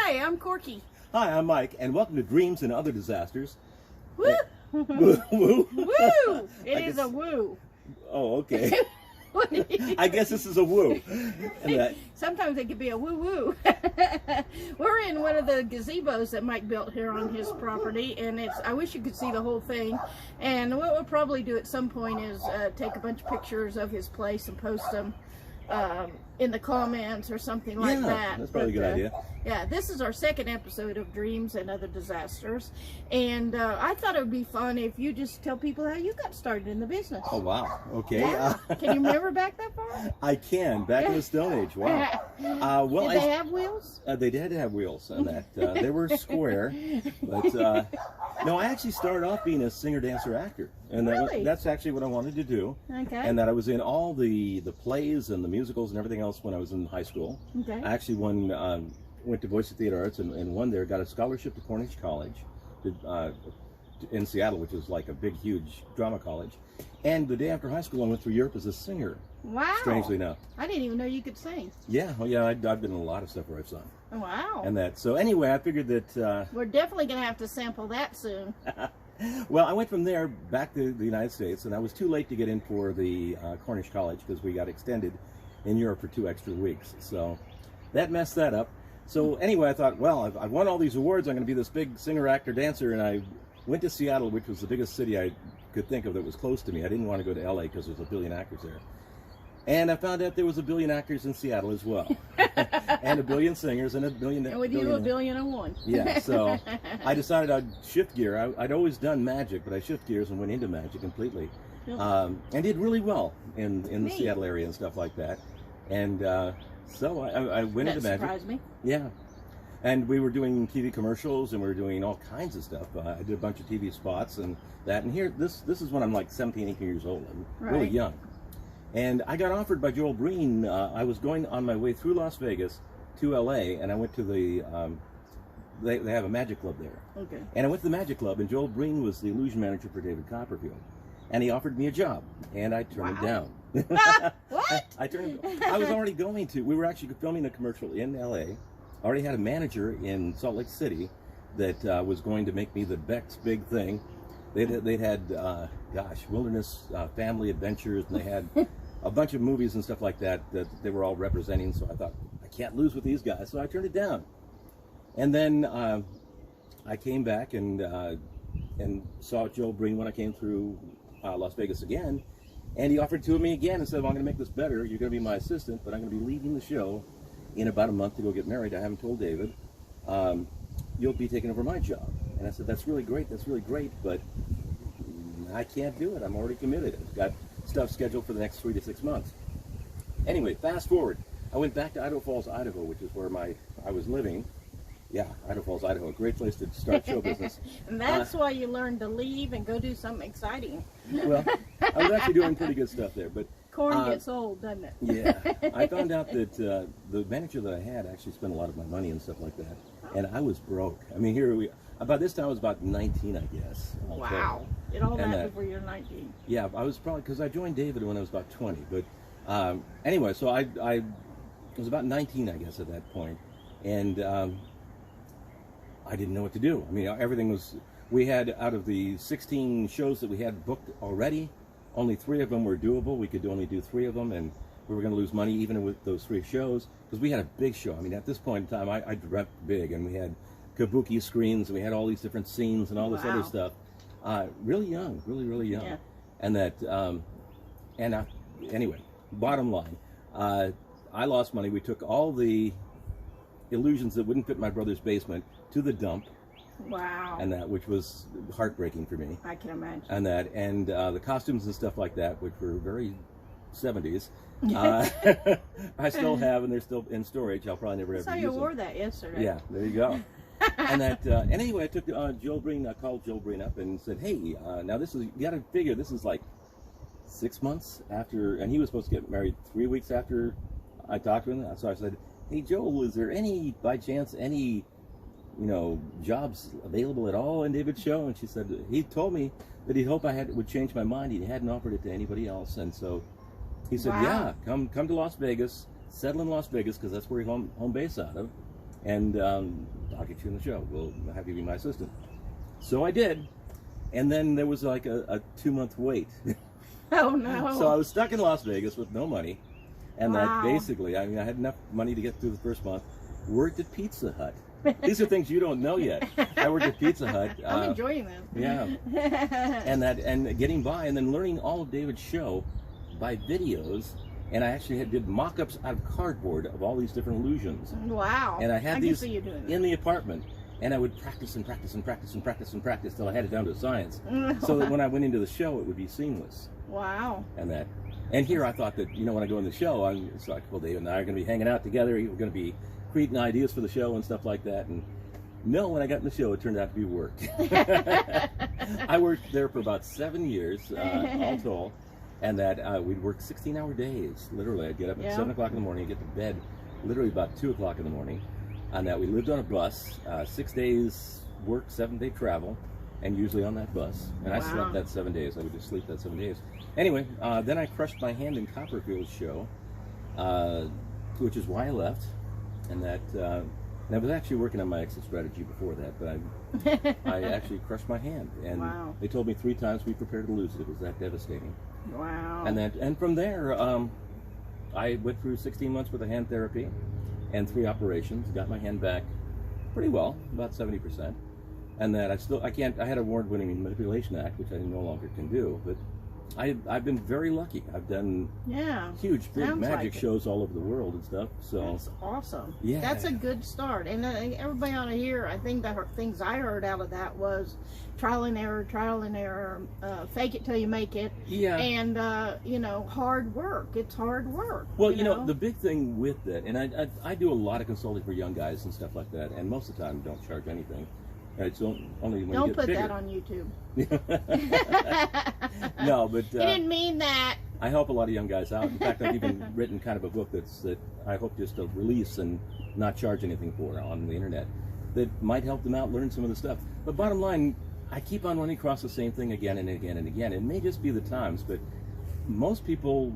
Hi, I'm Corky. Hi, I'm Mike, and welcome to Dreams and Other Disasters. Woo! Woo! Woo! Woo! It I is guess- a woo. Oh, okay. I guess this is a woo. And that, Sometimes it could be a woo-woo. We're in one of the gazebos that Mike built here on his property, and I wish you could see the whole thing. And what we'll probably do at some point is take a bunch of pictures of his place and post them in the comments or something like yeah, that. that's probably a good idea. Yeah, this is our second episode of Dreams and Other Disasters, and I thought it would be fun if you just tell people how you got started in the business. Oh, wow. Okay. Yeah. Can you remember back that far? I can. Back in the Stone Age. Wow. Well, Did they have wheels? They did have wheels on that. They were square, but no, I actually started off being a singer, dancer, actor, and Really? that's actually what I wanted to do. Okay. And that I was in all the plays and the musicals and everything else when I was in high school. Okay. I actually went to Voice of Theater Arts and won there, got a scholarship to Cornish College in Seattle, which is like a big, huge drama college. And the day after high school, I went through Europe as a singer, Wow. strangely enough. I didn't even know you could sing. Yeah, well, yeah, I've been in a lot of stuff where I've sung. Wow. And that. So anyway, I figured that, We're definitely going to have to sample that soon. well, I went from there back to the United States, and I was too late to get in for the Cornish College because we got extended in Europe for 2 extra weeks. So that messed that up. So anyway, I thought, well, I've won all these awards. I'm going to be this big singer, actor, dancer. And I went to Seattle, which was the biggest city I could think of that was close to me. I didn't want to go to LA because there's a billion actors there. And I found out there was a billion actors in Seattle as well. And a billion singers and a billion... And with you, a billion and one. Yeah, so I decided I'd shift gear. I'd always done magic, but I shift gears and went into magic completely. And did really well in the Neat. Seattle area and stuff like that. And so I went into magic. That surprised me. Yeah. And we were doing TV commercials and we were doing all kinds of stuff. I did a bunch of TV spots and that. And here, this is when I'm like 17, 18 years old. I'm really Right. young. And I got offered by Joel Breen. I was going on my way through Las Vegas to LA, and I went to the, they have a magic club there. Okay. And I went to the magic club, and Joel Breen was the illusion manager for David Copperfield. And he offered me a job, and I turned it down. What? I was already going to, we were actually filming a commercial in LA. I already had a manager in Salt Lake City that was going to make me the next big thing. They'd had, Wilderness Family Adventures, and they had a bunch of movies and stuff like that that they were all representing. So I thought, I can't lose with these guys, so I turned it down. And then I came back and saw Joel Breen when I came through Las Vegas again, and he offered to me again and said, well, I'm going to make this better. You're going to be my assistant, but I'm going to be leaving the show in about a month to go get married. I haven't told David. You'll be taking over my job. And I said, that's really great, but I can't do it. I'm already committed. I've got stuff scheduled for the next 3 to 6 months. Anyway, fast forward. I went back to Idaho Falls, Idaho, which is where I was living. Yeah, Idaho Falls, Idaho, a great place to start show business. And that's why you learned to leave and go do something exciting. Well, I was actually doing pretty good stuff there, but Corn gets old, doesn't it? yeah, I found out that the manager that I had actually spent a lot of my money and stuff like that, and I was broke. I mean, about this time I was about 19, I guess. Wow. Did all And that before you're 19. Yeah, I was probably, because I joined David when I was about 20, but anyway, so I was about 19, I guess, at that point, and I didn't know what to do. I mean, everything was, we had, out of the 16 shows that we had booked already, only 3 of them were doable. We could only do 3 of them, and we were going to lose money even with those 3 shows, because we had a big show. I mean, at this point in time, I dreamt big, and we had kabuki screens, and we had all these different scenes and all this other stuff. Really young, really young. Yeah. And that, anyway, bottom line, I lost money. We took all the illusions that wouldn't fit my brother's basement to the dump. Wow. And that, which was heartbreaking for me. I can imagine. And that, and the costumes and stuff like that, which were very 70s, I still have, and they're still in storage. I'll probably never I ever saw use you them. wore that yesterday. Yeah, there you go. And that, and anyway, I took Joel Breen. I called Joel Breen up and said, "Hey, now this is, you got to figure this is like 6 months after," and he was supposed to get married 3 weeks after I talked to him. So I said, "Hey, Joel, is there any, by chance, any, jobs available at all in David's show?" And she said, he told me that he'd hope would change my mind. He hadn't offered it to anybody else, and so he said, Wow. "Yeah, come to Las Vegas, settle in Las Vegas, because that's where he's home base out of, and I'll get you in the show. We'll have you be my assistant. So I did. And then there was like a 2-month wait. Oh no. So I was stuck in Las Vegas with no money. And Wow. that basically, I mean, I had enough money to get through the first month. Worked at Pizza Hut. These are things you don't know yet. I worked at Pizza Hut. I'm enjoying them. Yeah. and getting by, and then learning all of David's show by videos. And I actually did mock-ups out of cardboard of all these different illusions. Wow. And I had can these see you doing that. in the apartment. And I would practice and practice and practice and practice and practice till I had it down to science. So that when I went into the show, it would be seamless. Wow. And here I thought that, when I go in the show, it's like, well, David and I are going to be hanging out together. We're going to be creating ideas for the show and stuff like that. And no, when I got in the show, it turned out to be work. I worked there for about 7 years, all told. And that we'd work 16-hour days. Literally, I'd get up at 7 o'clock in the morning and get to bed literally about 2 o'clock in the morning. And that we lived on a bus, 6 days work, 7-day travel, and usually on that bus. And I slept that 7 days. I would just sleep that 7 days. Anyway, then I crushed my hand in Copperfield's show, which is why I left. And and I was actually working on my exit strategy before that, but I actually crushed my hand. And they told me 3 times, be prepared to lose it. It was that devastating. Wow. And from there, I went through 16 months worth of hand therapy and 3 operations, got my hand back pretty well, about 70%. And that I had a award-winning manipulation act, which I no longer can do, but I've been very lucky. I've done huge, big magic shows all over the world and stuff. So that's awesome. Yeah, that's a good start. And everybody ought to hear. I think the things I heard out of that was trial and error, fake it till you make it. Yeah. And hard work. It's hard work. Well, the big thing with it, and I do a lot of consulting for young guys and stuff like that, and most of the time don't charge anything. It's only when Don't you get put bigger. that on YouTube. No, but he didn't mean that. I help a lot of young guys out. In fact, I've even written kind of a book that I hope just to release and not charge anything for on the internet that might help them out learn some of the stuff. But bottom line, I keep on running across the same thing again and again and again. It may just be the times, but most people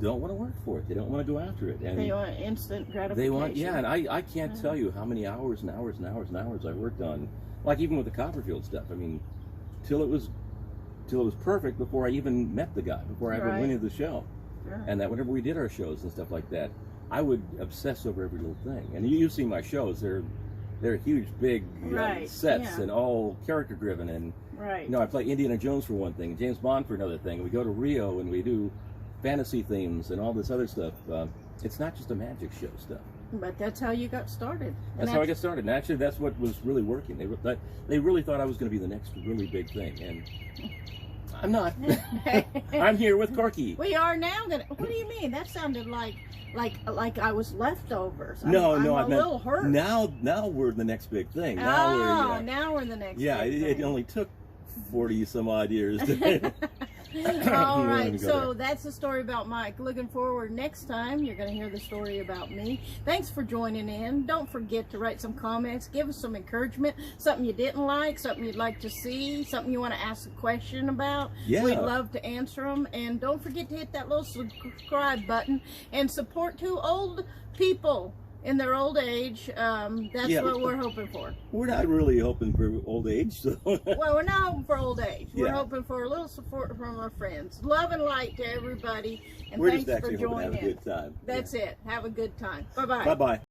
don't want to work for it. They don't want to go after it. And they want instant gratification. They want, and I can't tell you how many hours and hours and hours and hours I worked on, like even with the Copperfield stuff. I mean, till it was perfect before I even met the guy, before I ever went into the show. Sure. And that whenever we did our shows and stuff like that, I would obsess over every little thing. And you see my shows; they're huge, big sets and all character driven. And I play Indiana Jones for one thing, James Bond for another thing. We go to Rio and we do fantasy themes and all this other stuff. It's not just a magic show stuff. But that's how you got started. That's how I got started. And actually, that's what was really working. They really thought I was going to be the next really big thing, and I'm not. I'm here with Corky. We are now gonna. What do you mean? That sounded like I was leftovers. I'm a little hurt. Now we're the next big thing. Now we're the next. Yeah, big it thing. only took 40 some odd years. All right, so that's the story about Mike. Looking forward next time, you're going to hear the story about me. Thanks for joining in. Don't forget to write some comments. Give us some encouragement. Something you didn't like, something you'd like to see, something you want to ask a question about. Yeah. We'd love to answer them. And don't forget to hit that little subscribe button and support 2 old people in their old age. That's what we're hoping for. We're not really hoping for old age. So. Well, we're not hoping for old age. We're hoping for a little support from our friends. Love and light to everybody. And we're thanks just actually for joining hoping to have a good time. That's it. Have a good time. Bye-bye. Bye-bye.